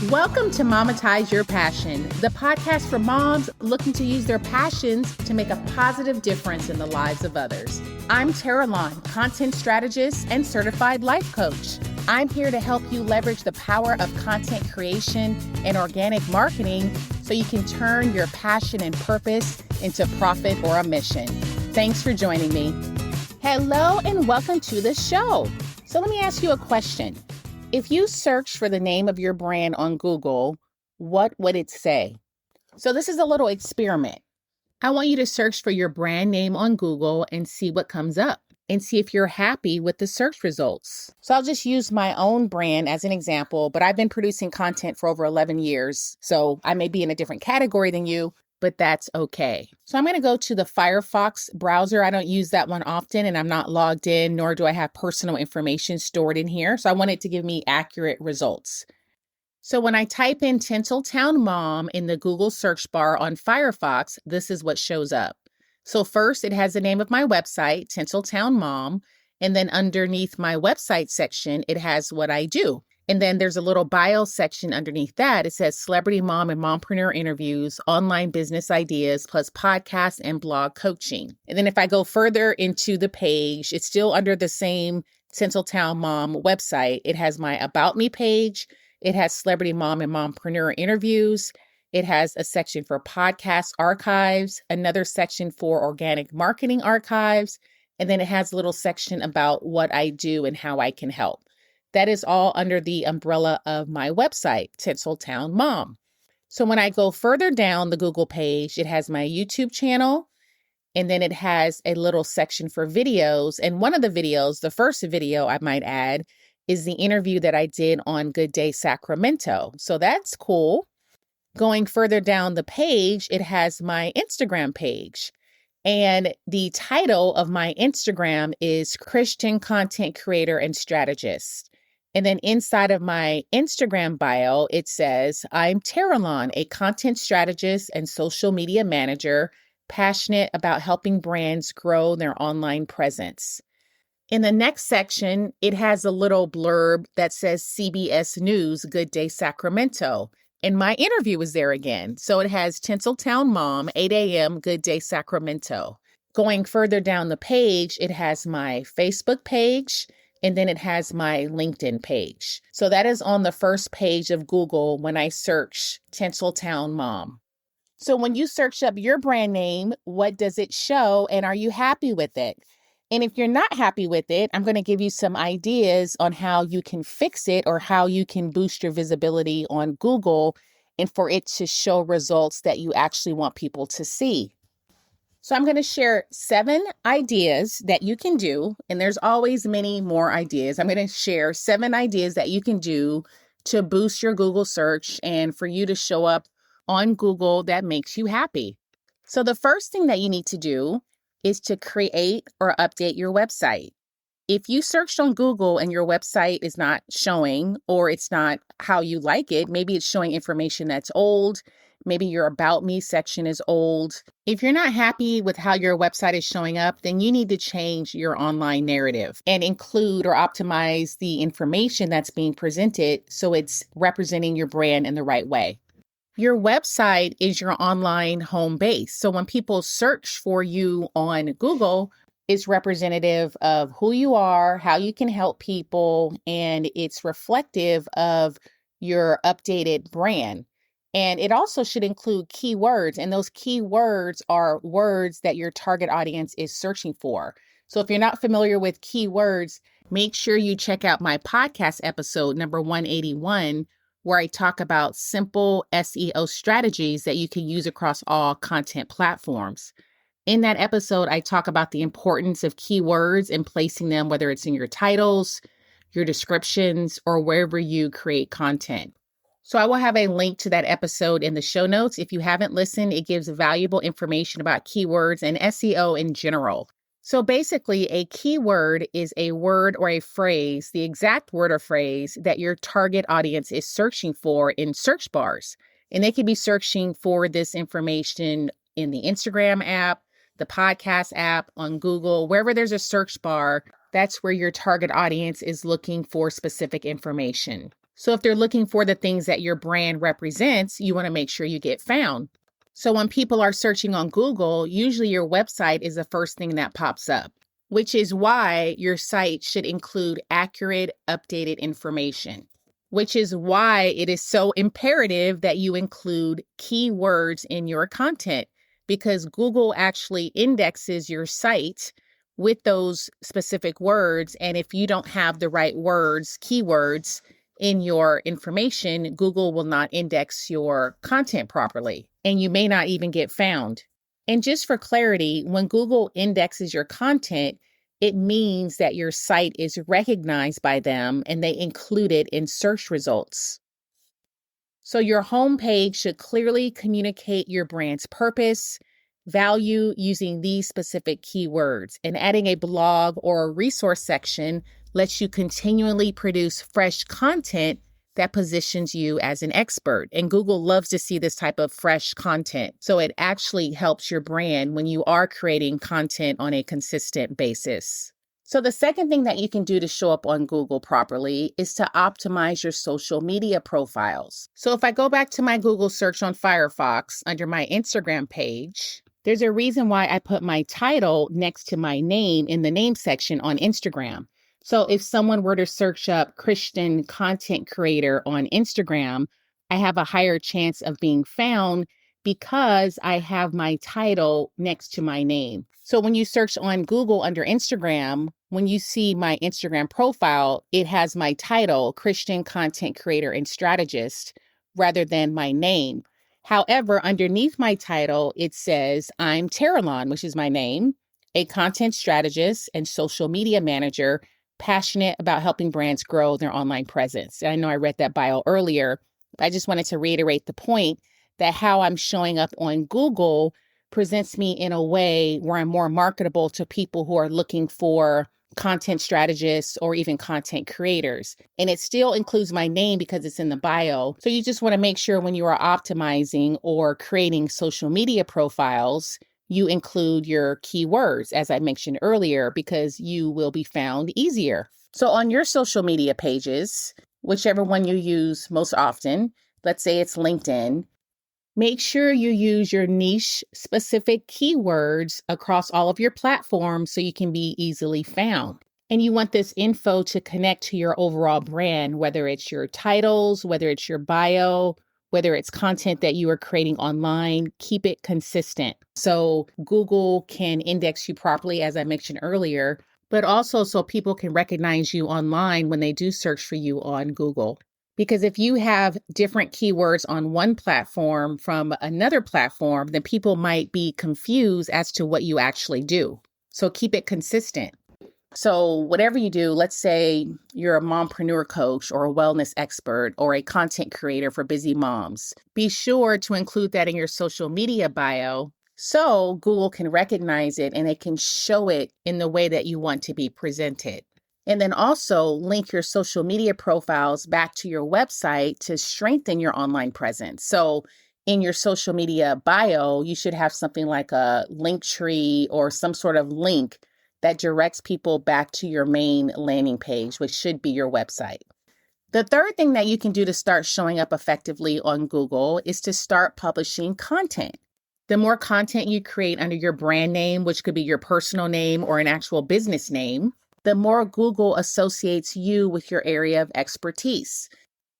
Welcome to Monetize Your Passion, the podcast for moms looking to use their passions to make a positive difference in the lives of others. I'm Tara Lawn, content strategist and certified life coach. I'm here to help you leverage the power of content creation and organic marketing so you can turn your passion and purpose into profit or a mission. Thanks for joining me. Hello and welcome to the show. So let me ask you a question. If you search for the name of your brand on Google, what would it say? So this is a little experiment. I want you to search for your brand name on Google and see what comes up and see if you're happy with the search results. So I'll just use my own brand as an example, but I've been producing content for over 11 years. So I may be in a different category than you, but that's okay. So I'm going to go to the Firefox browser. I don't use that one often and I'm not logged in, nor do I have personal information stored in here. So I want it to give me accurate results. So when I type in Tinseltown Mom in the Google search bar on Firefox, this is what shows up. So first it has the name of my website, Tinseltown Mom. And then underneath my website section, it has what I do. And then there's a little bio section underneath that. It says celebrity mom and mompreneur interviews, online business ideas, plus podcast and blog coaching. And then if I go further into the page, it's still under the same Tinseltown Mom website. It has my About Me page. It has celebrity mom and mompreneur interviews. It has a section for podcast archives, another section for organic marketing archives. And then it has a little section about what I do and how I can help. That is all under the umbrella of my website, Tinseltown Mom. So when I go further down the Google page, it has my YouTube channel, and then it has a little section for videos. And one of the videos, the first video I might add, is the interview that I did on Good Day Sacramento. So that's cool. Going further down the page, it has my Instagram page. And the title of my Instagram is Christian Content Creator and Strategist. And then inside of my Instagram bio, it says, I'm Tara Lawn, a content strategist and social media manager, passionate about helping brands grow their online presence. In the next section, it has a little blurb that says CBS News, Good Day Sacramento. And my interview is there again. So it has Tinseltown Mom, 8 a.m., Good Day Sacramento. Going further down the page, it has my Facebook page. And then it has my LinkedIn page. So that is on the first page of Google when I search Tinseltown Mom. So when you search up your brand name, what does it show? And are you happy with it? And if you're not happy with it, I'm going to give you some ideas on how you can fix it or how you can boost your visibility on Google and for it to show results that you actually want people to see. So I'm going to share 7 ideas that you can do, and there's always many more ideas. I'm going to share 7 ideas that you can do to boost your Google search and for you to show up on Google that makes you happy. So the first thing that you need to do is to create or update your website. If you searched on Google and your website is not showing or it's not how you like it, maybe it's showing information that's old. Maybe your About Me section is old. If you're not happy with how your website is showing up, then you need to change your online narrative and include or optimize the information that's being presented so it's representing your brand in the right way. Your website is your online home base. So when people search for you on Google, it's representative of who you are, how you can help people, and it's reflective of your updated brand. And it also should include keywords, and those keywords are words that your target audience is searching for. So if you're not familiar with keywords, make sure you check out my podcast episode number 181, where I talk about simple SEO strategies that you can use across all content platforms. In that episode, I talk about the importance of keywords and placing them, whether it's in your titles, your descriptions, or wherever you create content. So I will have a link to that episode in the show notes. If you haven't listened, it gives valuable information about keywords and SEO in general. So basically, a keyword is a word or a phrase, the exact word or phrase that your target audience is searching for in search bars. And they could be searching for this information in the Instagram app, the podcast app, on Google, wherever there's a search bar, that's where your target audience is looking for specific information. So if they're looking for the things that your brand represents, you want to make sure you get found. So when people are searching on Google, usually your website is the first thing that pops up, which is why your site should include accurate, updated information, which is why it is so imperative that you include keywords in your content, because Google actually indexes your site with those specific words. And if you don't have the right words, keywords in your information, Google will not index your content properly, and you may not even get found. And just for clarity, when Google indexes your content, it means that your site is recognized by them and they include it in search results. So your homepage should clearly communicate your brand's purpose, value using these specific keywords, and adding a blog or a resource section lets you continually produce fresh content that positions you as an expert. And Google loves to see this type of fresh content. So it actually helps your brand when you are creating content on a consistent basis. So the second thing that you can do to show up on Google properly is to optimize your social media profiles. So if I go back to my Google search on Firefox under my Instagram page, there's a reason why I put my title next to my name in the name section on Instagram. So if someone were to search up Christian content creator on Instagram, I have a higher chance of being found because I have my title next to my name. So when you search on Google under Instagram, when you see my Instagram profile, it has my title, Christian content creator and strategist, rather than my name. However, underneath my title, it says I'm Terralon, which is my name, a content strategist and social media manager, passionate about helping brands grow their online presence. And I know I read that bio earlier, but I just wanted to reiterate the point that how I'm showing up on Google presents me in a way where I'm more marketable to people who are looking for content strategists or even content creators. And it still includes my name because it's in the bio. So you just want to make sure when you are optimizing or creating social media profiles, you include your keywords, as I mentioned earlier, because you will be found easier. So on your social media pages, whichever one you use most often, let's say it's LinkedIn, make sure you use your niche specific keywords across all of your platforms so you can be easily found. And you want this info to connect to your overall brand, whether it's your titles, whether it's your bio, whether it's content that you are creating online, keep it consistent. So Google can index you properly, as I mentioned earlier, but also so people can recognize you online when they do search for you on Google. Because if you have different keywords on one platform from another platform, then people might be confused as to what you actually do. So keep it consistent. So whatever you do, let's say you're a mompreneur coach or a wellness expert or a content creator for busy moms. Be sure to include that in your social media bio so Google can recognize it and it can show it in the way that you want to be presented. And then also link your social media profiles back to your website to strengthen your online presence. So in your social media bio, you should have something like a link tree or some sort of link that directs people back to your main landing page, which should be your website. The third thing that you can do to start showing up effectively on Google is to start publishing content. The more content you create under your brand name, which could be your personal name or an actual business name, the more Google associates you with your area of expertise.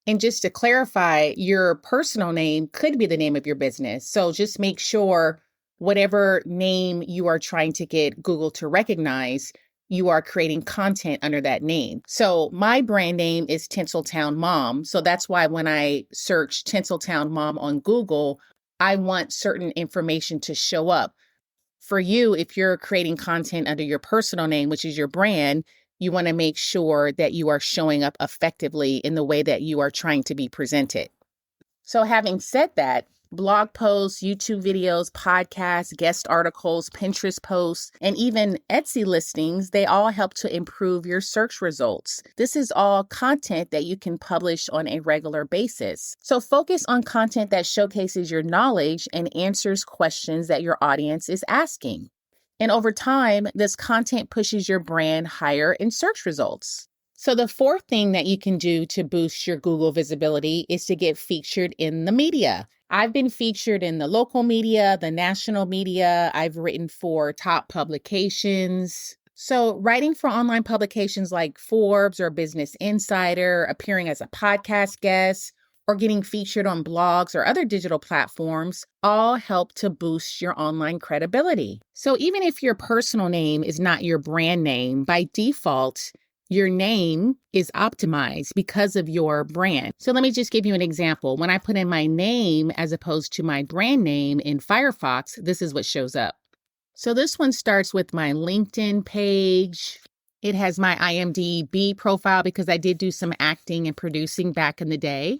And just to clarify, your personal name could be the name of your business. So just make sure whatever name you are trying to get Google to recognize, you are creating content under that name. So my brand name is Tinseltown Mom. So that's why when I search Tinseltown Mom on Google, I want certain information to show up. For you, if you're creating content under your personal name, which is your brand, you want to make sure that you are showing up effectively in the way that you are trying to be presented. So having said that, blog posts, YouTube videos, podcasts, guest articles, Pinterest posts, and even Etsy listings, they all help to improve your search results. This is all content that you can publish on a regular basis. So focus on content that showcases your knowledge and answers questions that your audience is asking. And over time, this content pushes your brand higher in search results. So the fourth thing that you can do to boost your Google visibility is to get featured in the media. I've been featured in the local media, the national media. I've written for top publications. So writing for online publications like Forbes or Business Insider, appearing as a podcast guest, or getting featured on blogs or other digital platforms all help to boost your online credibility. So even if your personal name is not your brand name, by default, your name is optimized because of your brand. So let me just give you an example. When I put in my name as opposed to my brand name in Firefox, this is what shows up. So this one starts with my LinkedIn page. It has my IMDb profile because I did do some acting and producing back in the day.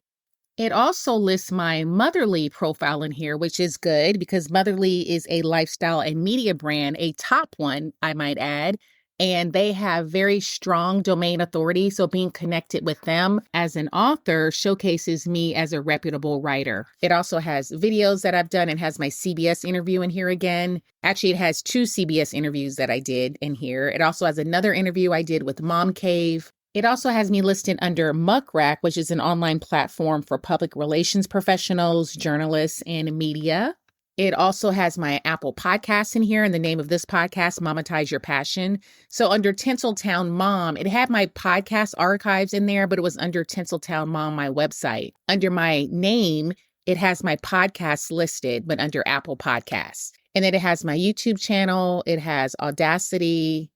It also lists my Motherly profile in here, which is good because Motherly is a lifestyle and media brand, a top one, I might add. And they have very strong domain authority. So being connected with them as an author showcases me as a reputable writer. It also has videos that I've done. It has my CBS interview in here again. Actually, it has 2 CBS interviews that I did in here. It also has another interview I did with Mom Cave. It also has me listed under Muck Rack, which is an online platform for public relations professionals, journalists, and media. It also has my Apple Podcasts in here, and the name of this podcast, Monetize Your Passion. So under Tinseltown Mom, it had my podcast archives in there, but it was under Tinseltown Mom, my website. Under my name, it has my podcasts listed, but under Apple Podcasts. And then it has my YouTube channel, it has Audacity,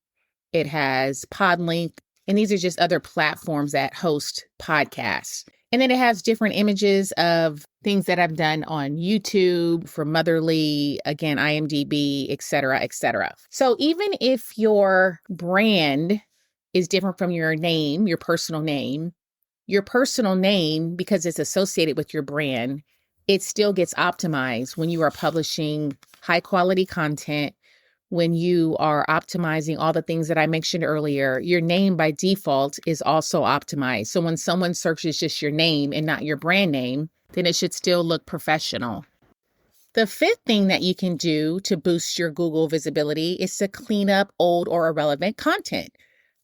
it has Podlink, and these are just other platforms that host podcasts. And then it has different images of things that I've done on YouTube for Motherly, again, IMDb, et cetera, et cetera. So even if your brand is different from your name, your personal name, because it's associated with your brand, it still gets optimized when you are publishing high quality content. When you are optimizing all the things that I mentioned earlier, your name by default is also optimized. So when someone searches just your name and not your brand name, then it should still look professional. The fifth thing that you can do to boost your Google visibility is to clean up old or irrelevant content.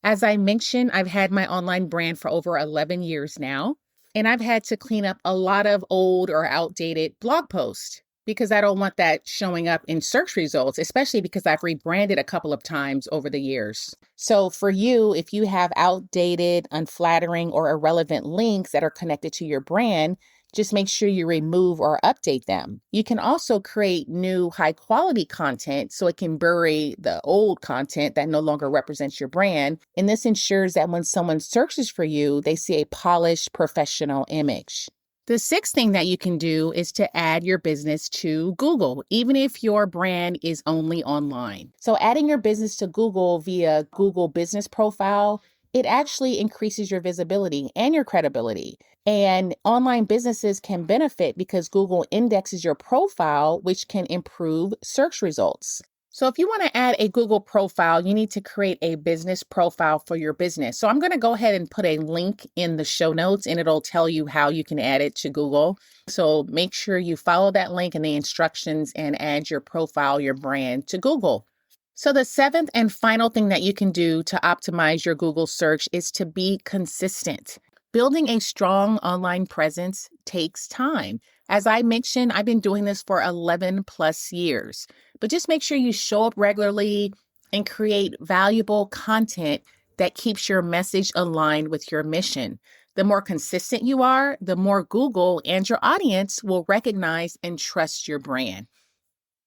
As I mentioned, I've had my online brand for over 11 years now, and I've had to clean up a lot of old or outdated blog posts, because I don't want that showing up in search results, especially because I've rebranded a couple of times over the years. So for you, if you have outdated, unflattering, or irrelevant links that are connected to your brand, just make sure you remove or update them. You can also create new high quality content so it can bury the old content that no longer represents your brand. And this ensures that when someone searches for you, they see a polished, professional image. The sixth thing that you can do is to add your business to Google, even if your brand is only online. So adding your business to Google via Google Business Profile, it actually increases your visibility and your credibility. And online businesses can benefit because Google indexes your profile, which can improve search results. So if you want to add a Google profile, you need to create a business profile for your business. So I'm going to go ahead and put a link in the show notes, and it'll tell you how you can add it to Google. So make sure you follow that link and the instructions and add your profile, your brand to Google. So the seventh and final thing that you can do to optimize your Google search is to be consistent. Building a strong online presence takes time. As I mentioned, I've been doing this for 11 plus years, but just make sure you show up regularly and create valuable content that keeps your message aligned with your mission. The more consistent you are, the more Google and your audience will recognize and trust your brand.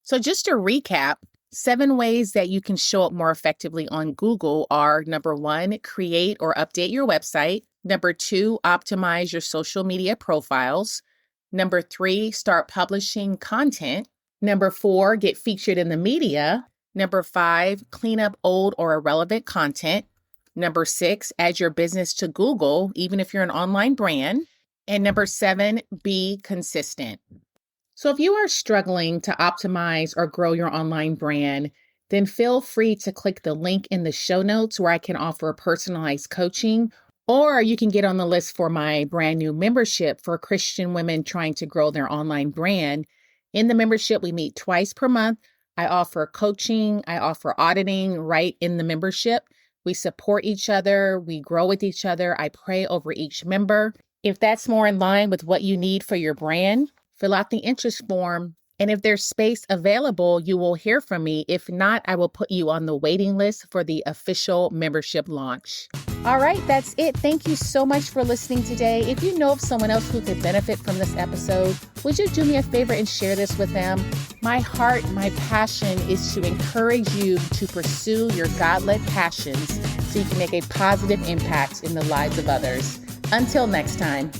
So just to recap, 7 ways that you can show up more effectively on Google are: number 1, create or update your website. Number 2, optimize your social media profiles. Number 3, start publishing content. Number 4, get featured in the media. Number 5, clean up old or irrelevant content. Number 6, add your business to Google, even if you're an online brand. And number 7, be consistent. So if you are struggling to optimize or grow your online brand, then feel free to click the link in the show notes where I can offer personalized coaching, or you can get on the list for my brand new membership for Christian women trying to grow their online brand. In the membership, we meet twice per month. I offer coaching, I offer auditing right in the membership. We support each other. We grow with each other. I pray over each member. If that's more in line with what you need for your brand, fill out the interest form. And if there's space available, you will hear from me. If not, I will put you on the waiting list for the official membership launch. All right, that's it. Thank you so much for listening today. If you know of someone else who could benefit from this episode, would you do me a favor and share this with them? My heart, my passion is to encourage you to pursue your God-led passions so you can make a positive impact in the lives of others. Until next time.